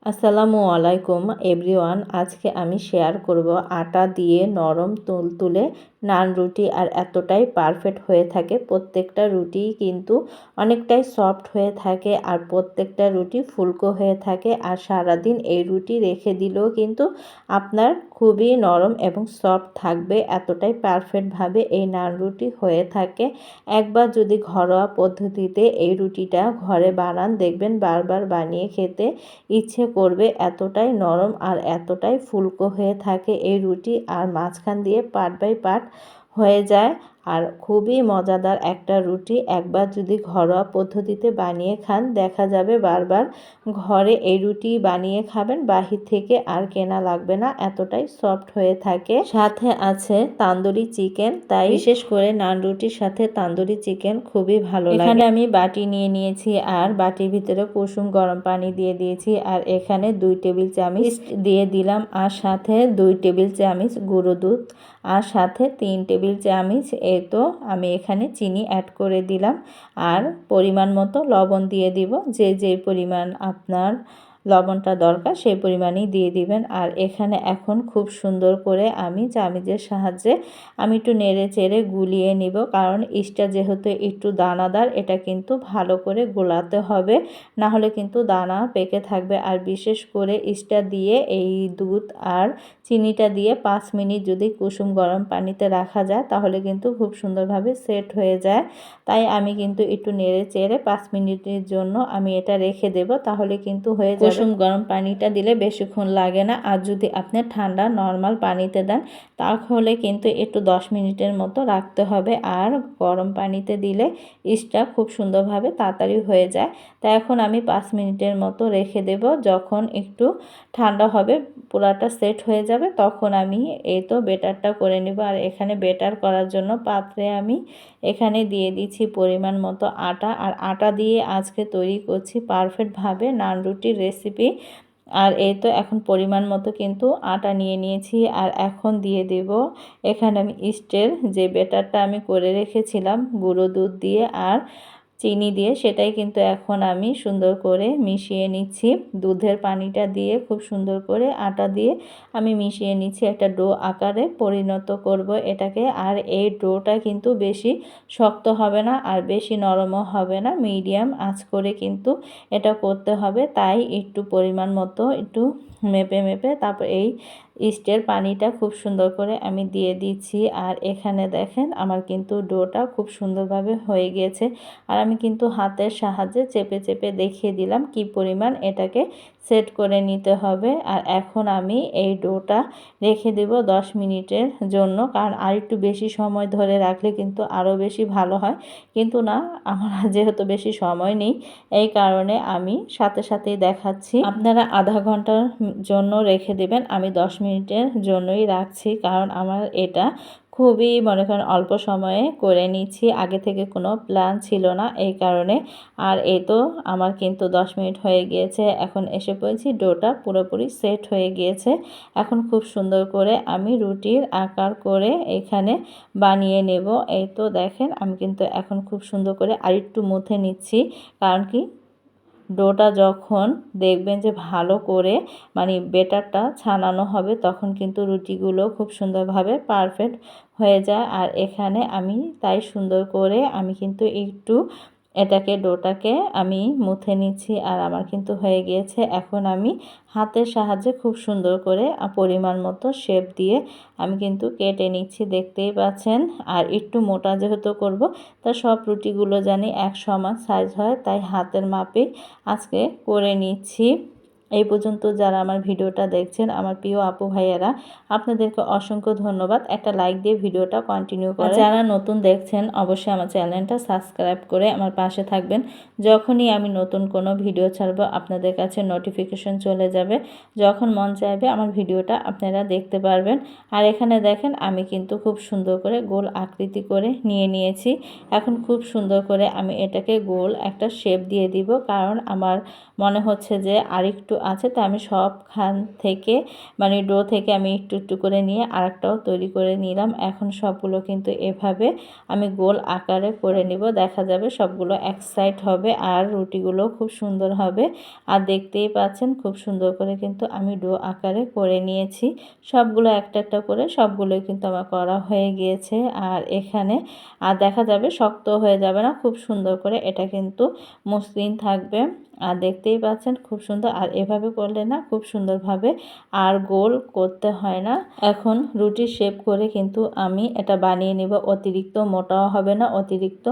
আসসালামু আলাইকুম এভরিওয়ান। আজকে আমি শেয়ার করব আটা দিয়ে নরম তুলতুলে নান রুটি। আর এতটাই পারফেক্ট হয়ে থাকে, প্রত্যেকটা রুটি কিন্তু অনেকটাই সফট হয়ে থাকে আর প্রত্যেকটা রুটি ফুলকো হয়ে থাকে। আর সারাদিন এই রুটি রেখে দিলেও কিন্তু আপনার খুবই নরম এবং সফট থাকবে, এতটাই পারফেক্টভাবে এই নান রুটি হয়ে থাকে। একবার যদি ঘরোয়া পদ্ধতিতে এই রুটিটা ঘরে বানান, দেখবেন বারবার বানিয়ে খেতে ইচ্ছে করবে, এতটাই নরম আর এতটাই ফুলকো হয়ে থাকে এই রুটি। আর মাঝখান দিয়ে পার্ট বাই পার্ট হয়ে যায় আর খুবই মজাদার একটা রুটি। একবার যদি ঘরোয়া পদ্ধতিতে বানিয়ে খান, দেখা যাবে বারবার ঘরে এই রুটি বানিয়ে খাবেন, বাহির থেকে আর কেনা লাগবে না, এতটাই সফট হয়ে থাকে। সাথে আছে তান্দুরি চিকেন, তাই বিশেষ করে নান রুটির সাথে তান্দুরি চিকেন খুবই ভালো লাগে। এখানে আমি বাটি নিয়ে নিয়েছি আর বাটির ভিতরে কুসুম গরম পানি দিয়ে দিয়েছি। আর এখানে 2 টেবিল চামচ দিয়ে দিলাম, আর সাথে 2 টেবিল চামচ গুঁড়ো দুধ, আর সাথে 3 টেবিল চামচ তো আমি এখানে চিনি অ্যাড করে দিলাম। আর পরিমাণ মতো লবণ দিয়ে দিব, যে পরিমাণ আপনার লবণটা দরকার সেই পরিমাণেই দিয়ে দিবেন। আর এখানে এখন খুব সুন্দর করে আমি চামচের সাহায্যে আমি একটু নেড়ে চেড়ে গুলিয়ে নিব, কারণ ইস্টটা যেহেতু একটু দানাদার, এটা কিন্তু ভালো করে গোলাতে হবে, না হলে কিন্তু দানা পেকে থাকবে। আর বিশেষ করে ইস্টটা দিয়ে এই দুধ আর চিনিটা দিয়ে 5 মিনিট যদি কুসুম গরম পানিতে রাখা যায়, তাহলে কিন্তু খুব সুন্দরভাবে সেট হয়ে যায়। তাই আমি কিন্তু একটু নেড়ে চেড়ে 5 মিনিটের জন্য আমি এটা রেখে দেব, তাহলে কিন্তু হয়ে যাবে। কুসুম গরম পানিটা দিলে বেশিক্ষণ লাগে না, আর যদি আপনি ঠান্ডা নর্মাল পানিতে দেন তাহলে কিন্তু একটু 10 মিনিটের মতো রাখতে হবে। আর গরম পানিতে দিলে ইস্টটা খুব সুন্দরভাবে তাড়াতাড়ি হয়ে যায়। তাই এখন আমি 5 মিনিটের মতো রেখে দেব। যখন একটু ঠান্ডা হবে, পুরাটা সেট হয়ে যাবে, তখন আমি তো বেটারটা করে নেব। আর এখানে বেটার করার জন্য পাত্রে আমি এখানে দিয়ে দিচ্ছি পরিমাণ মতো আটা। আর আটা দিয়ে আজকে তৈরি করছি পারফেক্টভাবে নান রুটির রেসিপি। আর তো এখন পরিমাণ মতো কিন্তু আটা নিয়ে নিয়েছি। আর এখন দিয়ে দেব এখানে আমি ইস্টের যে বেটারটা আমি করে রেখেছিলাম গুঁড়ো দুধ দিয়ে আর চিনি দিয়ে, সেটাই কিন্তু এখন আমি সুন্দর করে মিশিয়ে নিচ্ছি। দুধের পানিটা দিয়ে খুব সুন্দর করে আটা দিয়ে আমি মিশিয়ে নিচ্ছি, একটা ডো আকারে পরিণত করব এটাকে। আর এই ডোটা কিন্তু বেশি শক্ত হবে না আর বেশি নরমও হবে না, মিডিয়াম আঁচ করে কিন্তু এটা করতে হবে। তাই একটু পরিমাণ মতো একটু মেপে মেপে তারপর এই ইস্টের পানিটা খুব সুন্দর করে আমি দিয়ে দিচ্ছি। আর এখানে দেখেন আমার কিন্তু ডোটা খুব সুন্দরভাবে হয়ে গিয়েছে। আর আমি কিন্তু হাতের সাহায্যে চেপে চেপে দেখিয়ে দিলাম কি পরিমাণ এটাকে সেট করে নিতে হবে। আর এখন আমি এই ডোটা রেখে দেব 10 মিনিটের জন্য, কারণ আর একটু বেশি সময় ধরে রাখলে কিন্তু আরও বেশি ভালো হয়। কিন্তু না, আমার যেহেতু বেশি সময় নেই, এই কারণে আমি সাথে সাথেই দেখাচ্ছি। আপনারা আধা ঘন্টার জন্য রেখে দেবেন, আমি 10 মিনিটের জন্যই রাখছি, কারণ আমার এটা খুবই মনে করেন অল্প সময়ে করে নিচ্ছি, আগে থেকে কোনো প্ল্যান ছিল না এই কারণে। আর তো আমার কিন্তু 10 মিনিট হয়ে গিয়েছে, এখন এসে পড়েছি, ডোটা পুরোপুরি সেট হয়ে গিয়েছে। এখন খুব সুন্দর করে আমি রুটির আকার করে এখানে বানিয়ে নেব। তো দেখেন আমি কিন্তু এখন খুব সুন্দর করে আরেকটু মুথে নিচ্ছি, কারণ কি ডোটা যখন দেখবেন যে ভালো করে মানে বেটারটা ছানানো হবে, তখন কিন্তু রুটিগুলো খুব সুন্দরভাবে পারফেক্ট হয়ে যায়। আর এখানে আমি তাই সুন্দর করে আমি কিন্তু একটু এটাকে ডোটাকে আমি মুথে নিচ্ছি। আর আমার কিন্তু হয়ে গিয়েছে। এখন আমি হাতের সাহায্যে খুব সুন্দর করে পরিমাণ মতো শেপ দিয়ে আমি কিন্তু কেটে নিচ্ছি, দেখতেই পাচ্ছেন। আর একটু মোটা যেহেতু করব, তা সব রুটিগুলো জানি এক সমান সাইজ হয়, তাই হাতের মাপে আজকে করে নিচ্ছি। এই পর্যন্ত যারা আমার ভিডিওটা দেখছেন, আমার প্রিয় আপু ভাইয়ারা, আপনাদেরকে অসংখ্য ধন্যবাদ। একটা লাইক দিয়ে ভিডিওটা কন্টিনিউ করেন। যারা নতুন দেখছেন অবশ্যই আমার চ্যানেলটা সাবস্ক্রাইব করে আমার পাশে থাকবেন। যখনই আমি নতুন কোনো ভিডিও ছাড়বো আপনাদের কাছে নোটিফিকেশন চলে যাবে, যখন মন চাইবে আমার ভিডিওটা আপনারা দেখতে পারবেন। আর এখানে দেখেন আমি কিন্তু খুব সুন্দর করে গোল আকৃতি করে নিয়ে নিয়েছি। এখন খুব সুন্দর করে আমি এটাকে গোল একটা শেপ দিয়ে দিব, কারণ আমার মনে হচ্ছে যে আরেকটু আছে, তো আমি সবখান থেকে মানে ডো থেকে আমি একটু একটু করে নিয়ে আরেকটাও তৈরি করে নিলাম। এখন সবগুলো কিন্তু এভাবে আমি গোল আকারে করে নিব। দেখা যাবে সবগুলো এক সাইড হবে আর রুটিগুলো খুব সুন্দর হবে। আর দেখতেই পাচ্ছেন খুব সুন্দর করে কিন্তু আমি ডো আকারে করে নিয়েছি। সবগুলো একটা একটা করে সবগুলোই কিন্তু আমার করা হয়ে গিয়েছে। আর এখানে আর দেখা যাবে শক্ত হয়ে যাবে না, খুব সুন্দর করে এটা কিন্তু মসৃণ থাকবে। আর দেখতেই পাচ্ছেন খুব সুন্দর। আর এভাবে করলে না খুব সুন্দরভাবে আর গোল করতে হয় না। এখন রুটি শেপ করে কিন্তু আমি এটা বানিয়ে নিব। অতিরিক্ত মোটাও হবে না, অতিরিক্ত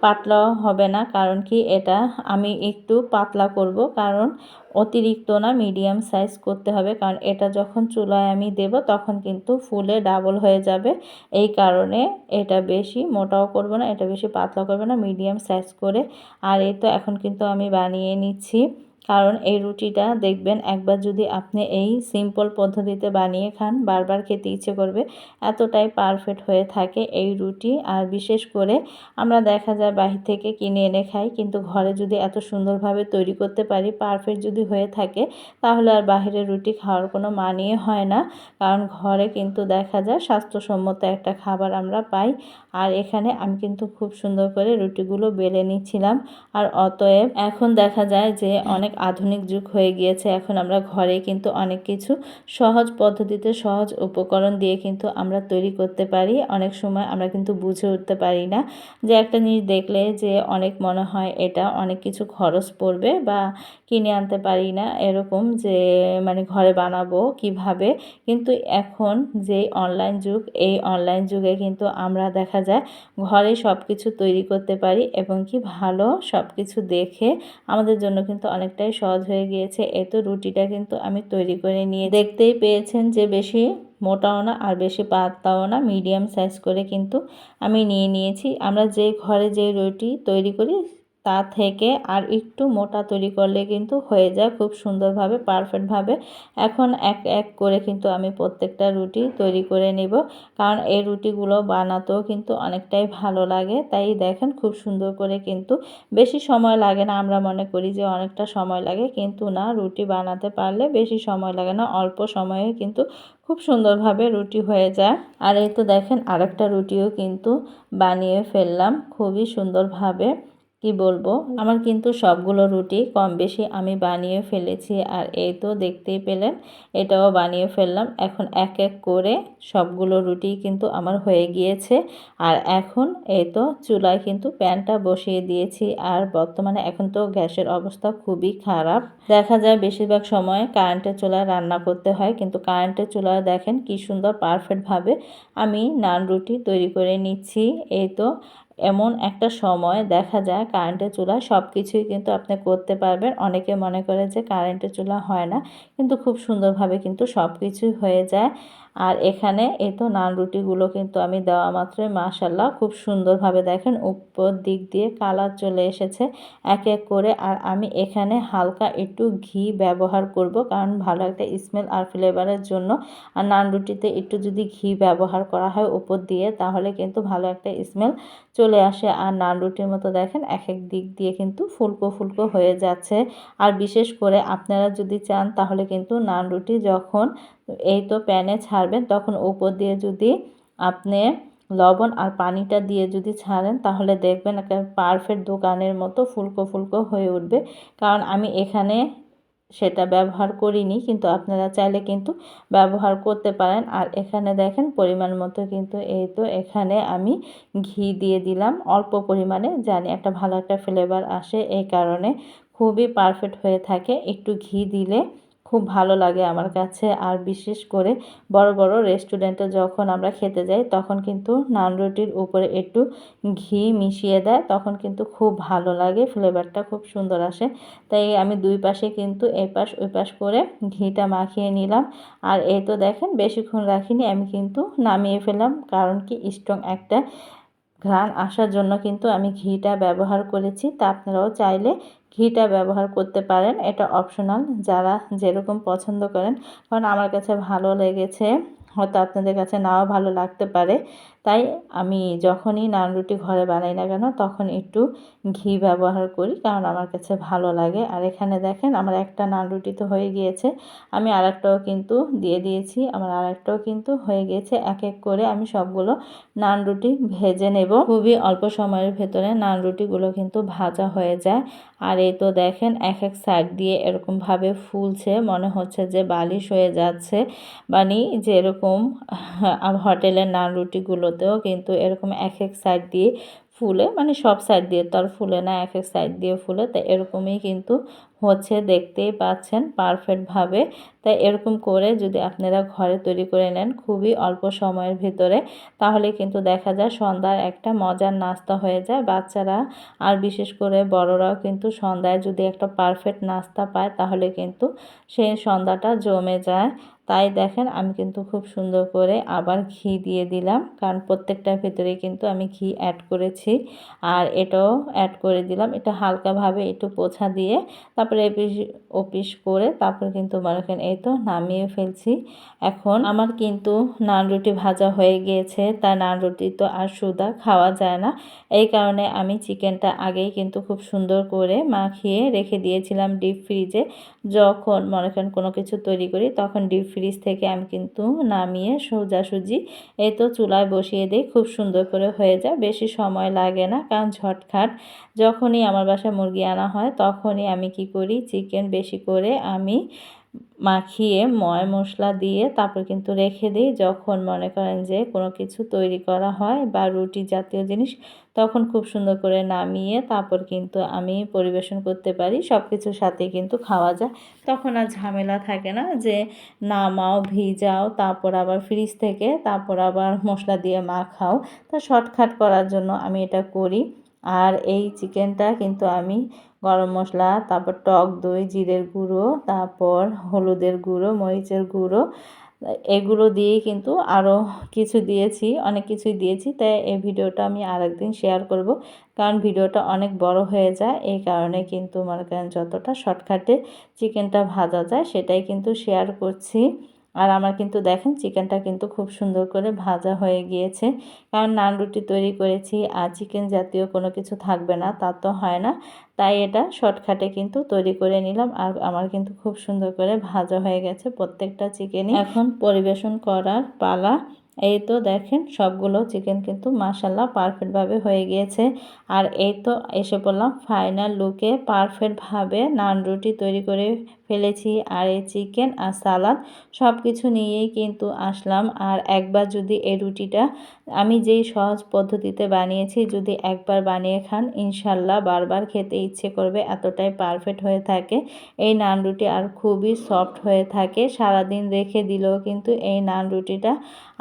পাতলাও হবে না। কারণ কি এটা আমি একটু পাতলা করব, কারণ অতিরিক্ত না মিডিয়াম সাইজ করতে হবে। কারণ এটা যখন চুলায় আমি দেব তখন কিন্তু ফুলে ডাবল হয়ে যাবে। এই কারণে এটা বেশি মোটাও করব না, এটা বেশি পাতলা করব না, মিডিয়াম সাইজ করে। আর এই তো এখন কিন্তু আমি বানিয়ে নিচ্ছি। কারণ এই রুটিটা দেখবেন একবার যদি আপনি এই সিম্পল পদ্ধতিতে বানিয়ে খান বারবার খেতে ইচ্ছে করবে, এতটাই পারফেক্ট হয়ে থাকে এই রুটি। আর বিশেষ করে আমরা দেখা যায় বাহির থেকে কিনে এনে খাই, কিন্তু ঘরে যদি এত সুন্দরভাবে তৈরি করতে পারি, পারফেক্ট যদি হয়ে থাকে, তাহলে আর বাহিরের রুটি খাওয়ার কোনো মানেই হয় না। কারণ ঘরে কিন্তু দেখা যায় স্বাস্থ্যসম্মত একটা খাবার আমরা পাই। আর এখানে আমি কিন্তু খুব সুন্দর করে রুটিগুলো বেলে নিচ্ছিলাম। আর অতএব এখন দেখা যায় যে অনেক আধুনিক যুগ হয়ে গিয়েছে। এখন আমরা ঘরে কিন্তু অনেক কিছু সহজ পদ্ধতিতে সহজ উপকরণ দিয়ে কিন্তু আমরা তৈরি করতে পারি। অনেক সময় আমরা কিন্তু বুঝে উঠতে পারি না যে একটা জিনিস দেখলে যে অনেক মনে হয় এটা অনেক কিছু খরচ পড়বে বা কিনে আনতে পারি না এরকম, যে মানে ঘরে বানাবো কিভাবে। কিন্তু এখন যে অনলাইন যুগ, এই অনলাইন যুগে কিন্তু আমরা দেখা যায় ঘরে সব কিছু তৈরি করতে পারি এবং কি ভালো সব কিছু দেখে আমাদের জন্য কিন্তু অনেকটাই সহজ হয়ে গিয়েছে। এই তো রুটিটা কিন্তু আমি তৈরি করে নিয়ে দেখতেই পেয়েছেন যে বেশি মোটাও না আর বেশি পাতলাও না, মিডিয়াম সাইজ করে কিন্তু আমি নিয়ে নিয়েছি। আমরা যে ঘরে যে রুটি তৈরি করি তা থেকে আর একটু মোটা তৈরি করলে কিন্তু হয়ে যায় খুব সুন্দরভাবে পারফেক্টভাবে। এখন এক এক করে কিন্তু আমি প্রত্যেকটা রুটি তৈরি করে নেব, কারণ এই রুটিগুলো বানাতেও কিন্তু অনেকটাই ভালো লাগে। তাই দেখেন খুব সুন্দর করে কিন্তু বেশি সময় লাগে না। আমরা মনে করি যে অনেকটা সময় লাগে, কিন্তু না, রুটি বানাতে পারলে বেশি সময় লাগে না, অল্প সময়ে কিন্তু খুব সুন্দরভাবে রুটি হয়ে যায়। আর এই তো দেখেন আরেকটা রুটিও কিন্তু বানিয়ে ফেললাম খুবই সুন্দরভাবে। কি বলবো, আমার কিন্তু সবগুলো রুটি কম বেশি আমি বানিয়ে ফেলেছি। আর এই তো দেখতেই পেলেন এটাও বানিয়ে ফেললাম। এখন এক এক করে সবগুলো রুটি কিন্তু আমার হয়ে গিয়েছে। আর এখন এই তো চুলায় কিন্তু প্যানটা বসিয়ে দিয়েছি। আর বর্তমানে এখন তো গ্যাসের অবস্থা খুবই খারাপ, দেখা যায় বেশিরভাগ সময় কারেন্টের চুলায় রান্না করতে হয়, কিন্তু কারেন্টের চুলায় দেখেন কি সুন্দর পারফেক্টভাবে আমি নান রুটি তৈরি করে নিচ্ছি। এই তো এমন একটা সময় দেখা যায় কারেন্টের চুলায় সব কিছুই কিন্তু আপনি করতে পারবেন। অনেকে মনে করে যে কারেন্টের চুলা হয় না, কিন্তু খুব সুন্দরভাবে কিন্তু সব কিছুই হয়ে যায়। আর এখানে এই তো নান রুটিগুলো কিন্তু আমি দেওয়া মাত্রই মাশাল্লাহ খুব সুন্দরভাবে দেখেন উপর দিক দিয়ে কালার চলে এসেছে এক এক করে। আর আমি এখানে হালকা একটু ঘি ব্যবহার করব, কারণ ভালো একটা স্মেল আর ফ্লেভারের জন্য। আর নান রুটিতে একটু যদি ঘি ব্যবহার করা হয় উপর দিয়ে, তাহলে কিন্তু ভালো একটা স্মেল চলে আসে। আর নান রুটির মতো দেখেন এক এক দিক দিয়ে কিন্তু ফুলকো ফুলকো হয়ে যাচ্ছে। আর বিশেষ করে আপনারা যদি চান তাহলে কিন্তু নান রুটি যখন এই তো প্যানে ছাড়বেন, তখন উপর দিয়ে যদি আপনি লবণ আর পানিটা দিয়ে যদি ছাড়েন, তাহলে দেখবেন একটা পারফেক্ট দোকানের মতো ফুলকো ফুলকো হয়ে উঠবে। কারণ আমি এখানে সেটা ব্যবহার করিনি, কিন্তু আপনারা চাইলে কিন্তু ব্যবহার করতে পারেন। আর এখানে দেখেন পরিমাণ মতো কিন্তু এই তো এখানে আমি ঘি দিয়ে দিলাম অল্প পরিমাণে, জানি একটা ভালো একটা ফ্লেভার আসে, এই কারণে খুবই পারফেক্ট হয়ে থাকে একটু ঘি দিলে, খুব ভালো লাগে আমার কাছে। আর বিশেষ করে বড় বড় রেস্টুরেন্টে যখন আমরা খেতে যাই, তখন কিন্তু নান রুটির উপরে একটু ঘি মিশিয়ে দেয়, তখন কিন্তু খুব ভালো লাগে, ফ্লেভারটা খুব সুন্দর আসে। তাই আমি দুই পাশে কিন্তু এই পাশ ওই পাশ করে ঘিটা মাখিয়ে নিলাম। আর এই তো দেখেন বেশিক্ষণ রাখিনি, আমি কিন্তু নামিয়ে ফেললাম। কারণ কি স্ট্রং একটা ঘ্রাণ আসার জন্য কিন্তু আমি ঘিটা ব্যবহার করেছি। তা আপনারাও চাইলে ঘিটা ব্যবহার করতে পারেন, এটা অপশনাল, যারা যেরকম পছন্দ করেন। কারণ আমার কাছে ভালো লেগেছে, হয়তো আপনাদের কাছে নাও ভালো লাগতে পারে। তাই আমি যখনই নান রুটি ঘরে বানাই না কেন তখন একটু ঘি ব্যবহার করি, কারণ আমার কাছে ভালো লাগে। আর এখানে দেখেন আমার একটা নান রুটি তো হয়ে গিয়েছে, আমি আরেকটাও কিন্তু দিয়ে দিয়েছি, আমার আরেকটাও কিন্তু হয়ে গিয়েছে। এক এক করে আমি সবগুলো নান রুটি ভেজে নেব। খুবই অল্প সময়ের ভেতরে নান রুটিগুলো কিন্তু ভাজা হয়ে যায়। আর এই তো দেখেন এক এক সাইড দিয়ে এরকমভাবে ফুলছে, মনে হচ্ছে যে বালিশ হয়ে যাচ্ছে। মানে যেরকম হোটেলের নান রুটিগুলোতেও কিন্তু এরকম এক এক সাইড দিয়ে ফুলে, মানে সব সাইড দিয়ে তো আর ফুলে না, এক এক সাইড দিয়ে ফুলে। তো এরকমই কিন্তু হচ্ছে, দেখতেই পাচ্ছেন পারফেক্টভাবে। তাই এরকম করে যদি আপনারা ঘরে তৈরি করে নেন খুবই অল্প সময়ের ভিতরে, তাহলে কিন্তু দেখা যায় সন্ধ্যার একটা মজার নাস্তা হয়ে যায়। বাচ্চারা আর বিশেষ করে বড়রাও কিন্তু সন্ধ্যায় যদি একটা পারফেক্ট নাস্তা পায় তাহলে কিন্তু সেই সন্ধ্যাটা জমে যায়। তাই দেখেন আমি কিন্তু খুব সুন্দর করে আবার ঘি দিয়ে দিলাম, কারণ প্রত্যেকটার ভিতরে কিন্তু আমি ঘি অ্যাড করেছি। আর এটাও অ্যাড করে দিলাম, এটা হালকাভাবে একটু পোছা দিয়ে তারপরে এপিস ওপিস করে তারপর কিন্তু মনে করেন এই তো নামিয়ে ফেলছি। এখন আমার কিন্তু নান রুটি ভাজা হয়ে গিয়েছে, তা নান রুটি তো আর শুধু খাওয়া যায় না। এই কারণে আমি চিকেনটা আগেই কিন্তু খুব সুন্দর করে মাখিয়ে রেখে দিয়েছিলাম ডিপ ফ্রিজে। যখন মনে করেন কোনো কিছু তৈরি করি তখন ডিপ ফ্রিজ থেকে আমি কিন্তু নামিয়ে সোজাসুজি এই তো চুলায় বসিয়ে দিই, খুব সুন্দর করে হয়ে যায়, বেশি সময় লাগে না। কারণ ঝটখাট যখনই আমার বাসায় মুরগি আনা হয় তখনই আমি কি করি, চিকেন বেশি করে আমি মাখিয়ে ময় মশলা দিয়ে তারপর কিন্তু রেখে দিই। যখন মনে করেন যে কোনো কিছু তৈরি করা হয় বা রুটি জাতীয় জিনিস, তখন খুব সুন্দর করে নামিয়ে তারপর কিন্তু আমি পরিবেশন করতে পারি, সব কিছুর সাথে কিন্তু খাওয়া যায়। তখন আর ঝামেলা থাকে না যে নামাও, ভিজাও, তারপর আবার ফ্রিজ থেকে তারপর আবার মশলা দিয়ে মাখাও। তা শর্টকাট করার জন্য আমি এটা করি। আর এই চিকেনটা কিন্তু আমি গরম মশলা, তারপর টক দই, জিরের গুঁড়ো, তারপর হলুদের গুঁড়ো, মরিচের গুঁড়ো, এগুলো দিয়েই কিন্তু আরও কিছু দিয়েছি, অনেক কিছুই দিয়েছি। তাই এই ভিডিওটা আমি আরেকদিন শেয়ার করব, কারণ ভিডিওটা অনেক বড় হয়ে যায়। এই কারণে কিন্তু মনে করেন যতটা শর্টকাটে চিকেনটা ভাজা যায় সেটাই কিন্তু শেয়ার করছি। আর আমার কিন্তু দেখেন চিকেনটা কিন্তু খুব সুন্দর করে ভাজা হয়ে গিয়েছে, কারণ নান রুটি তৈরি করেছি আর চিকেন জাতীয় কোনো কিছু থাকবে না তা তো হয় না। তাই এটা শর্টকাটে কিন্তু তৈরি করে নিলাম। আর আমার কিন্তু খুব সুন্দর করে ভাজা হয়ে গেছে প্রত্যেকটা চিকেনই। এখন পরিবেশন করার পালা। এই তো দেখেন সবগুলো চিকেন কিন্তু মাশাল্লাহ পারফেক্টভাবে হয়ে গিয়েছে। আর এই তো এসে পড়লাম ফাইনাল লুকে, পারফেক্টভাবে নান রুটি তৈরি করে ফেলেছি। আর এই চিকেন আর সালাদ সব কিছু নিয়েই কিন্তু আসলাম। আর একবার যদি এই রুটিটা আমি যেই সহজ পদ্ধতিতে বানিয়েছি যদি একবার বানিয়ে খান, ইনশাল্লাহ বারবার খেতে ইচ্ছে করবে, এতটাই পারফেক্ট হয়ে থাকে এই নান রুটি। আর খুবই সফট হয়ে থাকে, সারাদিন রেখে দিলেও কিন্তু এই নান রুটিটা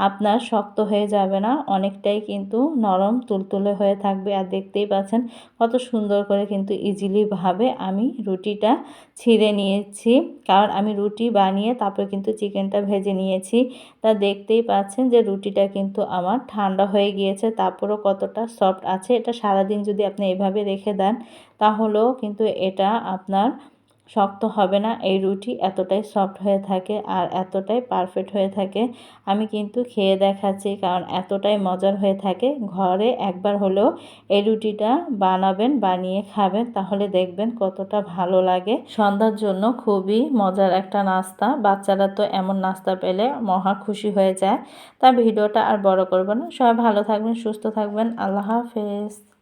আপনার শক্ত হয়ে যাবে না, অনেকটাই কিন্তু নরম তুলতুলে হয়ে থাকবে। আর দেখতেই পাচ্ছেন কত সুন্দর করে কিন্তু ইজিলিভাবে আমি রুটিটা ছিঁড়ে নিয়েছি, কারণ আমি রুটি বানিয়ে তারপর কিন্তু চিকেনটা ভেজে নিয়েছি। তা দেখতেই পাচ্ছেন যে রুটিটা কিন্তু আমার ঠান্ডা হয়ে গিয়েছে, তারপরও কতটা সফট আছে। এটা সারাদিন যদি আপনি এভাবে রেখে দেন তাহলেও কিন্তু এটা আপনার শক্ত হবে না, এই রুটি এতটাই সফট হয়ে থাকে আর এতটাই পারফেক্ট হয়ে থাকে। আমি কিন্তু খেয়ে দেখাচ্ছি, কারণ এতটাই মজার হয়ে থাকে। ঘরে একবার হলেও এই রুটিটা বানাবেন, বানিয়ে খাবেন, তাহলে দেখবেন কতটা ভালো লাগে। সন্ধ্যার জন্য খুবই মজার একটা নাস্তা, বাচ্চারা তো এমন নাস্তা পেলে মহা খুশি হয়ে যায়। তা ভিডিওটা আর বড় করব না, সবাই ভালো থাকবেন, সুস্থ থাকবেন, আল্লাহ হাফেজ।